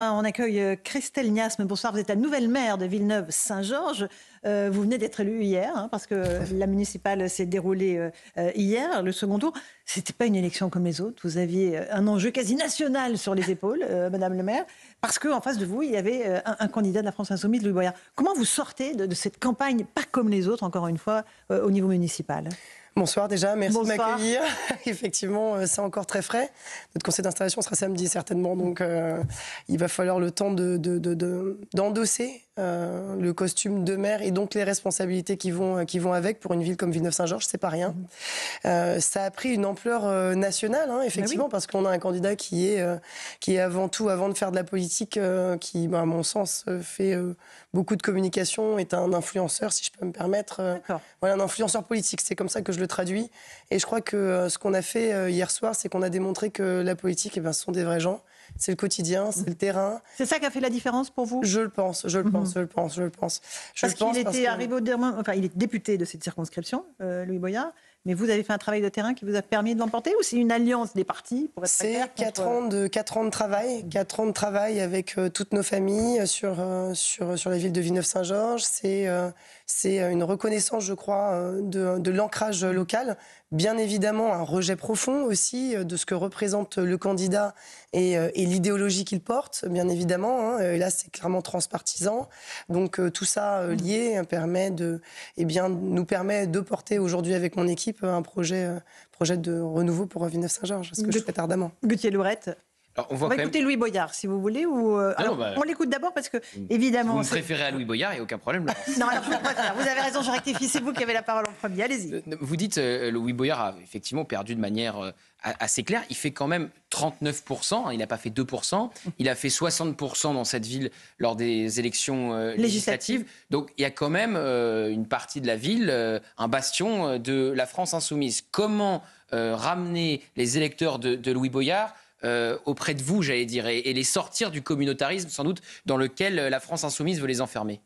On accueille Christelle Niasme. Bonsoir, vous êtes la nouvelle maire de Villeneuve-Saint-Georges. Vous venez d'être élue hier, parce que la municipale s'est déroulée hier, le second tour. C'était pas une élection comme les autres. Vous aviez un enjeu quasi national sur les épaules, Madame le maire, parce qu'en face de vous, il y avait un candidat de la France Insoumise, Louis Boyard. Comment vous sortez de cette campagne, pas comme les autres, encore une fois, au niveau municipal ? Bonsoir déjà, merci Bonsoir. de m'accueillir. Effectivement, c'est encore très frais. Notre conseil d'installation sera samedi certainement, donc il va falloir le temps d'endosser le costume de maire et donc les responsabilités qui vont avec pour une ville comme Villeneuve-Saint-Georges, c'est pas rien. Ça a pris une ampleur nationale, effectivement, oui. Parce qu'on a un candidat qui est avant tout, avant de faire de la politique, qui, à mon sens, fait beaucoup de communication, est un influenceur, si je peux me permettre. Voilà, un influenceur politique, c'est comme ça que je le traduis. Et je crois que ce qu'on a fait hier soir, c'est qu'on a démontré que la politique, ce sont des vrais gens. C'est le quotidien, c'est le terrain. C'est ça qui a fait la différence pour vous ? Je le pense. Parce qu'il était arrivé au dernier moment, enfin, il est député de cette circonscription, Louis Boyard. Mais vous avez fait un travail de terrain qui vous a permis de l'emporter, ou c'est une alliance des partis pour être C'est 4 ans de travail, 4 ans de travail avec toutes nos familles sur la ville de Villeneuve-Saint-Georges. C'est une reconnaissance, je crois, de l'ancrage local. Bien évidemment, un rejet profond aussi de ce que représente le candidat et l'idéologie qu'il porte, bien évidemment. Et là, c'est clairement transpartisan. Donc tout ça lié nous permet de porter aujourd'hui avec mon équipe un projet de renouveau pour Villeneuve-Saint-Georges, ce que je souhaite ardemment. Gauthier Lourette. Alors, on va écouter Louis Boyard, si vous voulez. On l'écoute d'abord parce que, évidemment... Vous me préférez à Louis Boyard, il n'y a aucun problème. Non, alors je vous préfère. Vous avez raison, je rectifie. C'est vous qui avez la parole en premier. Allez-y. Vous dites Louis Boyard a effectivement perdu de manière assez claire. Il fait quand même 39%. Il n'a pas fait 2%. Il a fait 60% dans cette ville lors des élections législatives. Donc il y a quand même une partie de la ville, un bastion de la France insoumise. Comment ramener les électeurs de Louis Boyard auprès de vous, j'allais dire, et les sortir du communautarisme, sans doute, dans lequel la France insoumise veut les enfermer?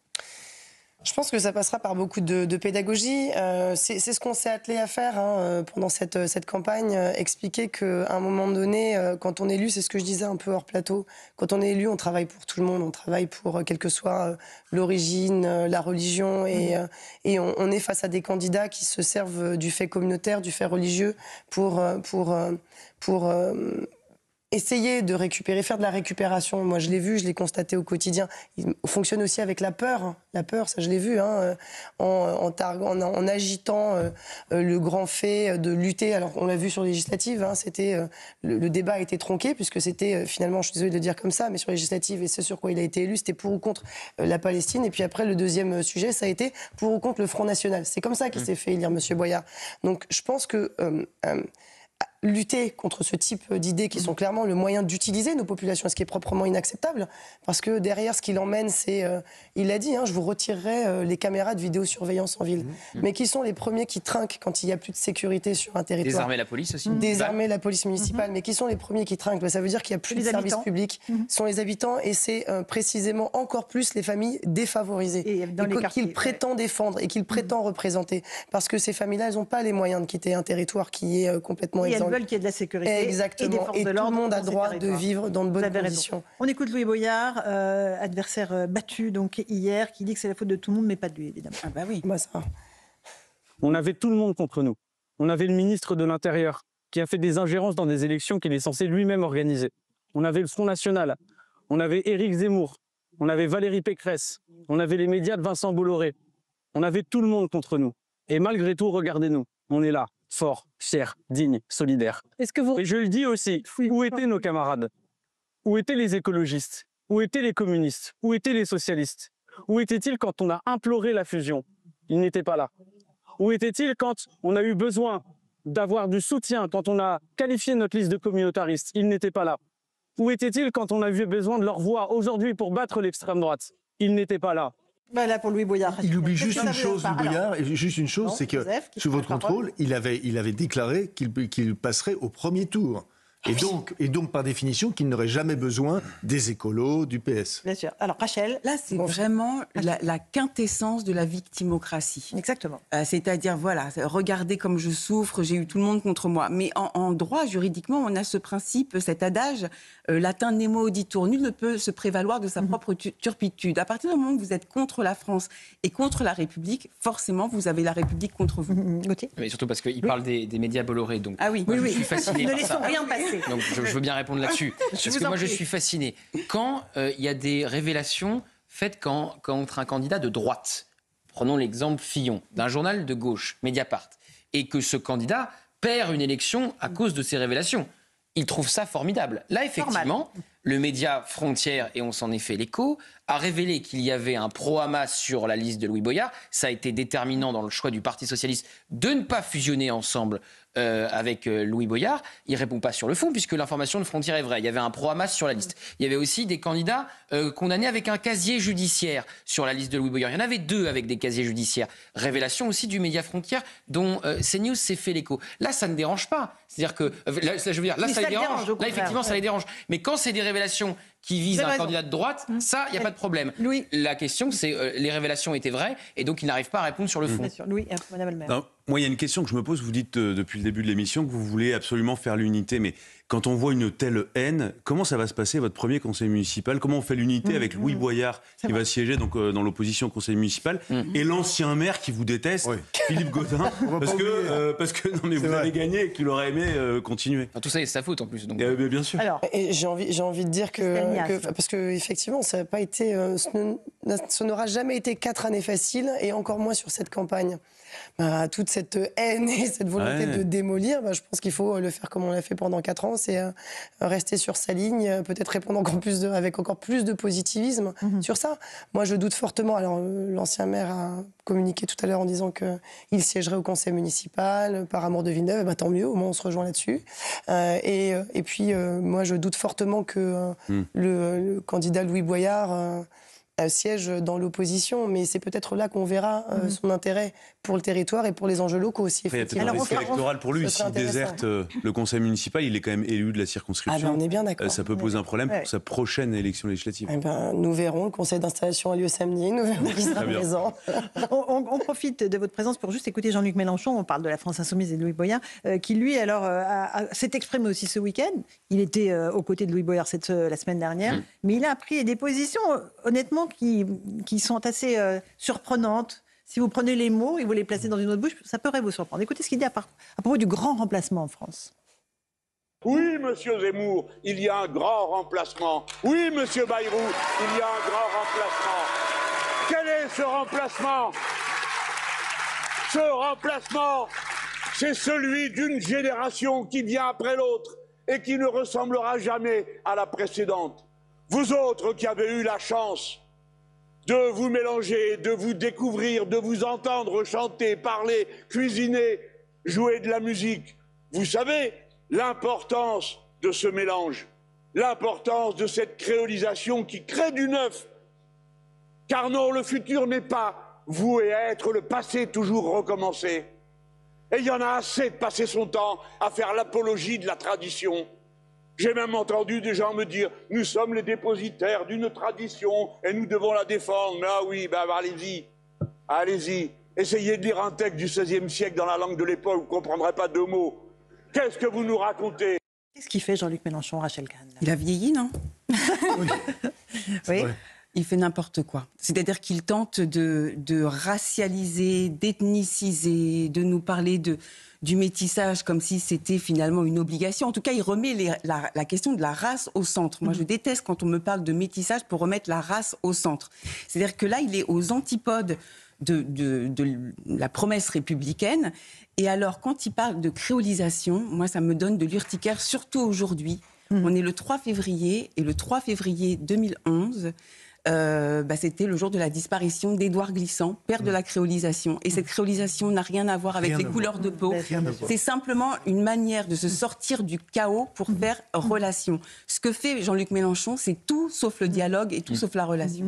Je pense que ça passera par beaucoup de pédagogie. C'est ce qu'on s'est attelé à faire pendant cette campagne, expliquer qu'à un moment donné, quand on est élu, c'est ce que je disais un peu hors plateau, quand on est élu, on travaille pour tout le monde, on travaille pour quelle que soit l'origine, la religion, et on est face à des candidats qui se servent du fait communautaire, du fait religieux pour essayer de récupérer, faire de la récupération. Moi, je l'ai vu, je l'ai constaté au quotidien. Il fonctionne aussi avec la peur. La peur, ça, je l'ai vu, en agitant le grand fait de lutter. Alors, on l'a vu sur les législatives, le débat a été tronqué, puisque c'était, finalement, je suis désolée de le dire comme ça, mais sur les législatives, et ce sur quoi il a été élu, c'était pour ou contre la Palestine. Et puis après, le deuxième sujet, ça a été pour ou contre le Front National. C'est comme ça qu'il s'est fait élire, M. Boyard. Donc, je pense que... lutter contre ce type d'idées qui sont clairement le moyen d'utiliser nos populations, ce qui est proprement inacceptable, parce que derrière, ce qu'il emmène, c'est, il l'a dit, je vous retirerai les caméras de vidéosurveillance en ville. Mais qui sont les premiers qui trinquent quand il n'y a plus de sécurité sur un territoire? Désarmer la police aussi. Désarmer la police municipale, mais qui sont les premiers qui trinquent? Ça veut dire qu'il n'y a plus de services publics, ce sont les habitants, et c'est précisément encore plus les familles défavorisées, qu'il prétend défendre et qu'il prétend représenter. Parce que ces familles-là, elles n'ont pas les moyens de quitter un territoire qui est complètement exempt. Veulent qu'il y ait de la sécurité. Exactement. Et des forces de l'ordre. Tout le monde a droit de vivre dans de bonnes conditions. On écoute Louis Boyard, adversaire battu donc hier, qui dit que c'est la faute de tout le monde, mais pas de lui, évidemment. Ah bah oui. Ça. On avait tout le monde contre nous. On avait le ministre de l'Intérieur qui a fait des ingérences dans des élections qu'il est censé lui-même organiser. On avait le Front National. On avait Éric Zemmour. On avait Valérie Pécresse. On avait les médias de Vincent Bolloré. On avait tout le monde contre nous. Et malgré tout, regardez-nous. On est là. Fort, fier, digne, solidaire. Et je le dis aussi, où étaient nos camarades? Où étaient les écologistes? Où étaient les communistes? Où étaient les socialistes? Où étaient-ils quand on a imploré la fusion? Ils n'étaient pas là. Où étaient-ils quand on a eu besoin d'avoir du soutien, quand on a qualifié notre liste de communautaristes? Ils n'étaient pas là. Où étaient-ils quand on a eu besoin de leur voix aujourd'hui pour battre l'extrême droite? Ils n'étaient pas là. Voilà pour Louis Boyard. Il oublie juste une chose, Louis Boyard, c'est que, sous votre contrôle, il avait déclaré qu'il passerait au premier tour. Et donc, par définition, qu'il n'aurait jamais besoin des écolos, du PS. Bien sûr. Alors, Rachel. Là, c'est vraiment la quintessence de la victimocratie. Exactement. C'est-à-dire, voilà, regardez comme je souffre, j'ai eu tout le monde contre moi. Mais en droit, juridiquement, on a ce principe, cet adage latin nemo auditur, nul ne peut se prévaloir de sa propre turpitude. À partir du moment où vous êtes contre la France et contre la République, forcément, vous avez la République contre vous. Mais surtout parce qu'il parle des médias Bolloré. Donc, ah oui, je suis fasciné par ça. Ne laissons rien passer. Donc je veux bien répondre là-dessus. Parce que moi, je suis fasciné. Quand il y a des révélations faites contre un candidat de droite, prenons l'exemple Fillon, d'un journal de gauche, Mediapart, et que ce candidat perd une élection à cause de ces révélations, il trouve ça formidable. Là, effectivement, le média Frontières, et on s'en est fait l'écho, a révélé qu'il y avait un pro-Hamas sur la liste de Louis Boyard. Ça a été déterminant dans le choix du Parti socialiste de ne pas fusionner ensemble avec Louis Boyard. Il ne répond pas sur le fond, puisque l'information de Frontières est vraie. Il y avait un pro-Hamas sur la liste. Il y avait aussi des candidats condamnés avec un casier judiciaire sur la liste de Louis Boyard. Il y en avait 2 avec des casiers judiciaires. Révélation aussi du média Frontières, dont CNews s'est fait l'écho. Là, ça ne dérange pas. C'est-à-dire que, là, je veux dire, là, ça les dérange. Là, effectivement, ça les dérange. Mais quand c'est des révélations qui visent un candidat de droite, ça, il n'y a pas de problème. Louis. La question, c'est les révélations étaient vraies, et donc il n'arrive pas à répondre sur le fond. Bien sûr. Louis, Madame Elmer. Non, moi, il y a une question que je me pose. Vous dites depuis le début de l'émission que vous voulez absolument faire l'unité, mais quand on voit une telle haine, comment ça va se passer, votre premier conseil municipal? Comment on fait l'unité avec Louis Boyard, qui va siéger donc, dans l'opposition au conseil municipal, et l'ancien maire qui vous déteste, Philippe Gaudin, parce que non, mais vous avez gagné et qu'il aurait aimé continuer. Enfin, tout ça, c'est sa faute en plus. Donc. Bien sûr. Alors, Et j'ai envie de dire que parce que effectivement, ça n'a pas été, ce n'aura jamais été 4 années faciles, et encore moins sur cette campagne. Toute cette haine et cette volonté de démolir, je pense qu'il faut le faire comme on l'a fait pendant 4 ans, c'est rester sur sa ligne, peut-être répondre avec encore plus de positivisme sur ça. Moi, je doute fortement. Alors, l'ancien maire a communiqué tout à l'heure en disant qu'il siégerait au conseil municipal par amour de Villeneuve. Tant mieux, au moins on se rejoint là-dessus. Et puis, moi, je doute fortement que le candidat Louis Boyard siège dans l'opposition, mais c'est peut-être là qu'on verra son intérêt pour le territoire et pour les enjeux locaux aussi. Il y a peut-être un risque électoral pour lui. S'il déserte le conseil municipal, il est quand même élu de la circonscription. On est bien d'accord. Ça peut poser un problème pour sa prochaine élection législative. Nous verrons. Le conseil d'installation a lieu samedi. Nous verrons qui sera présent. On profite de votre présence pour juste écouter Jean-Luc Mélenchon. On parle de la France insoumise et de Louis Boyard, qui lui alors s'est exprimé aussi ce week-end. Il était aux côtés de Louis Boyard la semaine dernière, mais il a pris des positions honnêtement qui sont assez surprenantes. Si vous prenez les mots et vous les placez dans une autre bouche, ça pourrait vous surprendre. Écoutez ce qu'il dit à propos du grand remplacement en France. Oui, monsieur Zemmour, il y a un grand remplacement. Oui, monsieur Bayrou, il y a un grand remplacement. Quel est ce remplacement? Ce remplacement, c'est celui d'une génération qui vient après l'autre et qui ne ressemblera jamais à la précédente. Vous autres qui avez eu la chance de vous mélanger, de vous découvrir, de vous entendre chanter, parler, cuisiner, jouer de la musique, vous savez l'importance de ce mélange, l'importance de cette créolisation qui crée du neuf. Car non, le futur n'est pas voué à être le passé toujours recommencé. Et il y en a assez de passer son temps à faire l'apologie de la tradition. J'ai même entendu des gens me dire « Nous sommes les dépositaires d'une tradition et nous devons la défendre. » Mais ah oui, allez-y, allez-y. Essayez de lire un texte du XVIe siècle dans la langue de l'époque, vous ne comprendrez pas 2 mots. Qu'est-ce que vous nous racontez? Qu'est-ce qu'il fait Jean-Luc Mélenchon, Rachel Kahn? Il a vieilli, non? Oui. Il fait n'importe quoi. C'est-à-dire qu'il tente de racialiser, d'ethniciser, de nous parler du métissage comme si c'était finalement une obligation. En tout cas, il remet la question de la race au centre. Moi, je déteste quand on me parle de métissage pour remettre la race au centre. C'est-à-dire que là, il est aux antipodes de la promesse républicaine. Et alors, quand il parle de créolisation, moi, ça me donne de l'urticaire, surtout aujourd'hui. On est le 3 février, et le 3 février 2011... c'était le jour de la disparition d'Édouard Glissant, père de la créolisation. Et cette créolisation n'a rien à voir avec les couleurs de peau. C'est simplement une manière de se sortir du chaos pour faire relation. Ce que fait Jean-Luc Mélenchon, c'est tout sauf le dialogue et tout sauf la relation.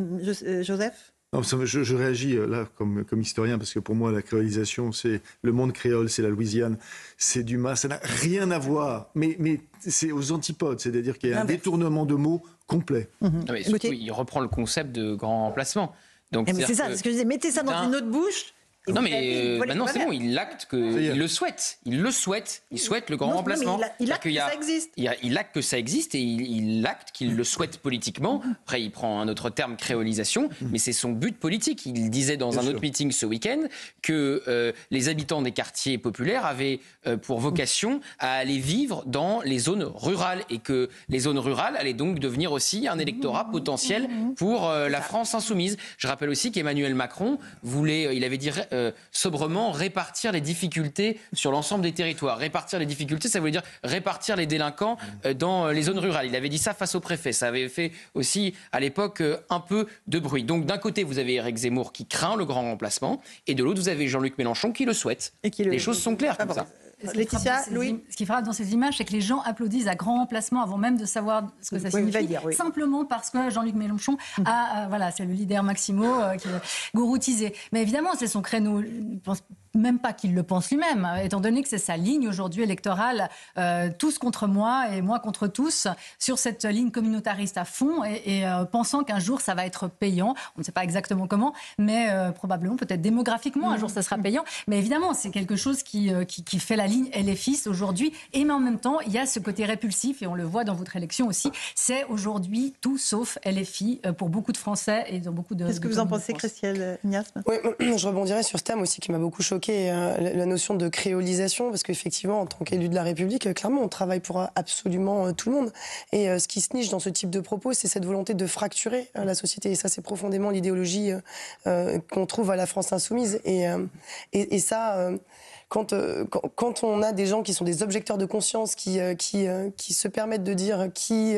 Joseph ? Non, je réagis là comme historien, parce que pour moi, la créolisation, c'est le monde créole, c'est la Louisiane, c'est Dumas, ça n'a rien à voir, mais c'est aux antipodes, c'est-à-dire qu'il y a un détournement de mots complet. Non, mais surtout, il reprend le concept de grand remplacement. Donc, c'est ça, c'est ce que je disais, mettez ça dans une autre bouche. Non, mais maintenant, c'est bon, il acte qu'il le souhaite. Il le souhaite. Il souhaite le grand remplacement. Il acte que ça existe. Il acte que ça existe et il acte qu'il le souhaite politiquement. Après, il prend un autre terme, créolisation, mais c'est son but politique. Il disait dans un autre meeting ce week-end que les habitants des quartiers populaires avaient pour vocation à aller vivre dans les zones rurales et que les zones rurales allaient donc devenir aussi un électorat potentiel pour la France insoumise. Je rappelle aussi qu'Emmanuel Macron il avait dit sobrement répartir les difficultés sur l'ensemble des territoires. Répartir les difficultés, ça voulait dire répartir les délinquants dans les zones rurales. Il avait dit ça face au préfet. Ça avait fait aussi, à l'époque, un peu de bruit. Donc, d'un côté, vous avez Éric Zemmour qui craint le grand remplacement, et de l'autre, vous avez Jean-Luc Mélenchon qui le souhaite. Les choses sont claires comme ça. Laetitia, Louis. Ce qui frappe dans ces images, c'est que les gens applaudissent à grand remplacement avant même de savoir ce que ça signifie. Simplement parce que Jean-Luc Mélenchon voilà, c'est le leader Maximo qui est gouroutisé. Mais évidemment, c'est son créneau. Je pense même pas qu'il le pense lui-même, étant donné que c'est sa ligne aujourd'hui électorale, tous contre moi et moi contre tous, sur cette ligne communautariste à fond et pensant qu'un jour ça va être payant. On ne sait pas exactement comment, mais probablement, peut-être démographiquement, un jour ça sera payant. Mais évidemment, c'est quelque chose qui fait la ligne LFI aujourd'hui. Et mais en même temps, il y a ce côté répulsif, et on le voit dans votre élection aussi, c'est aujourd'hui tout sauf LFI pour beaucoup de Français et dans beaucoup de... Qu'est-ce que vous en pensez, Christelle Niasme? Oui, je rebondirais sur ce thème aussi qui m'a beaucoup choqué, la notion de créolisation, parce qu'effectivement, en tant qu'élu de la République, clairement, on travaille pour absolument tout le monde. Et ce qui se niche dans ce type de propos, c'est cette volonté de fracturer la société. Et ça, c'est profondément l'idéologie qu'on trouve à la France insoumise. Et ça... Quand on a des gens qui sont des objecteurs de conscience, qui se permettent de dire qui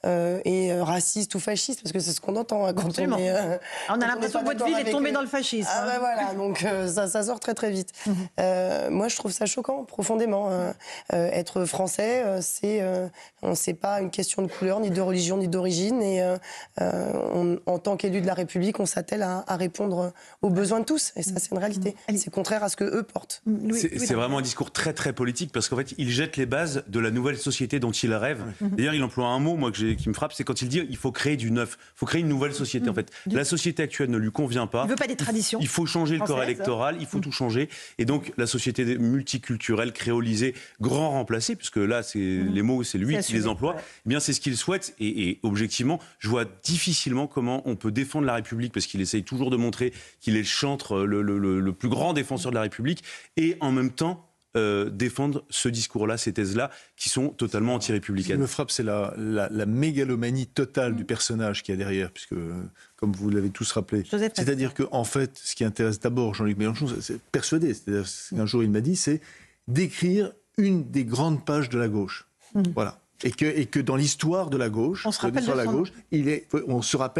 est raciste ou fasciste, parce que c'est ce qu'on entend quand Absolument. on est... on a l'impression que votre ville est tombée dans le fascisme. Ah ben voilà, donc ça sort très très vite. Moi, je trouve ça choquant, profondément. Être français, c'est pas une question de couleur, ni de religion, ni d'origine. Et en tant qu'élu de la République, on s'attelle à répondre aux besoins de tous. Et ça, c'est une réalité. C'est contraire à ce que eux portent. C'est vraiment un discours très très politique, parce qu'en fait il jette les bases de la nouvelle société dont il rêve. D'ailleurs, il emploie un mot qui me frappe, c'est quand il dit il faut créer du neuf, il faut créer une nouvelle société. En fait, la société actuelle ne lui convient pas. Il veut pas des traditions. Il faut changer le corps électoral, il faut tout changer. Et donc la société multiculturelle, créolisée, grand remplacée, puisque là les mots, c'est lui qui les emploie. Eh bien, c'est ce qu'il souhaite. Et objectivement, je vois difficilement comment on peut défendre la République, parce qu'il essaye toujours de montrer qu'il est le chantre, le plus grand défenseur de la République, et en même temps défendre ce discours-là, ces thèses-là, qui sont totalement anti-républicaines. Ce qui me frappe, c'est la mégalomanie totale du personnage qu'il y a derrière, puisque, comme vous l'avez tous rappelé, c'est-à-dire qu'en fait, ce qui intéresse d'abord Jean-Luc Mélenchon, c'est persuadé, c'est-à-dire qu'un jour il m'a dit, c'est d'écrire une des grandes pages de la gauche. Voilà. Et que dans l'histoire de la gauche, on se rappelle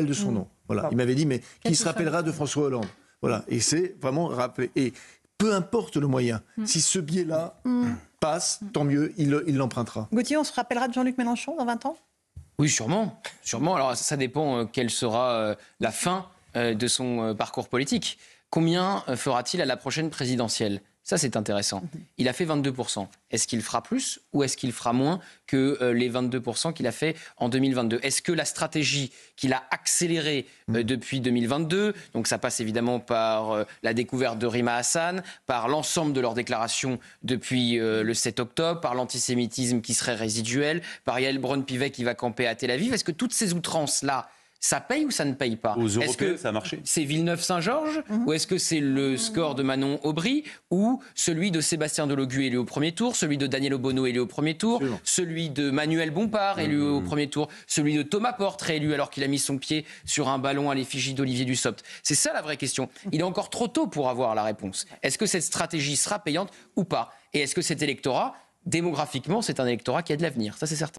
de son nom. Voilà. Il m'avait dit, mais qui se rappellera de François Hollande? Voilà. Et c'est vraiment rappelé. Et peu importe le moyen, si ce biais-là passe, tant mieux, il l'empruntera. Gauthier, on se rappellera de Jean-Luc Mélenchon dans 20 ans? Oui, sûrement. Alors, ça dépend quelle sera la fin de son parcours politique. Combien fera-t-il à la prochaine présidentielle? Ça, c'est intéressant. Il a fait 22%. Est-ce qu'il fera plus ou est-ce qu'il fera moins que les 22% qu'il a fait en 2022? Est-ce que la stratégie qu'il a accélérée depuis 2022, donc ça passe évidemment par la découverte de Rima Hassan, par l'ensemble de leurs déclarations depuis le 7 octobre, par l'antisémitisme qui serait résiduel, par Yael Braun-Pivet qui va camper à Tel Aviv, est-ce que toutes ces outrances-là, ça paye ou ça ne paye pas? Aux Européennes, est-ce que ça a marché. C'est Villeneuve-Saint-Georges ou est-ce que c'est le score de Manon Aubry ou celui de Sébastien Delogu élu au premier tour, celui de Daniel Obono élu au premier tour, celui de Manuel Bompard élu au premier tour, celui de Thomas Porte réélu alors qu'il a mis son pied sur un ballon à l'effigie d'Olivier Dussopt? C'est ça la vraie question. Il est encore trop tôt pour avoir la réponse. Est-ce que cette stratégie sera payante ou pas? Et est-ce que cet électorat, démographiquement, c'est un électorat qui a de l'avenir? Ça, c'est certain.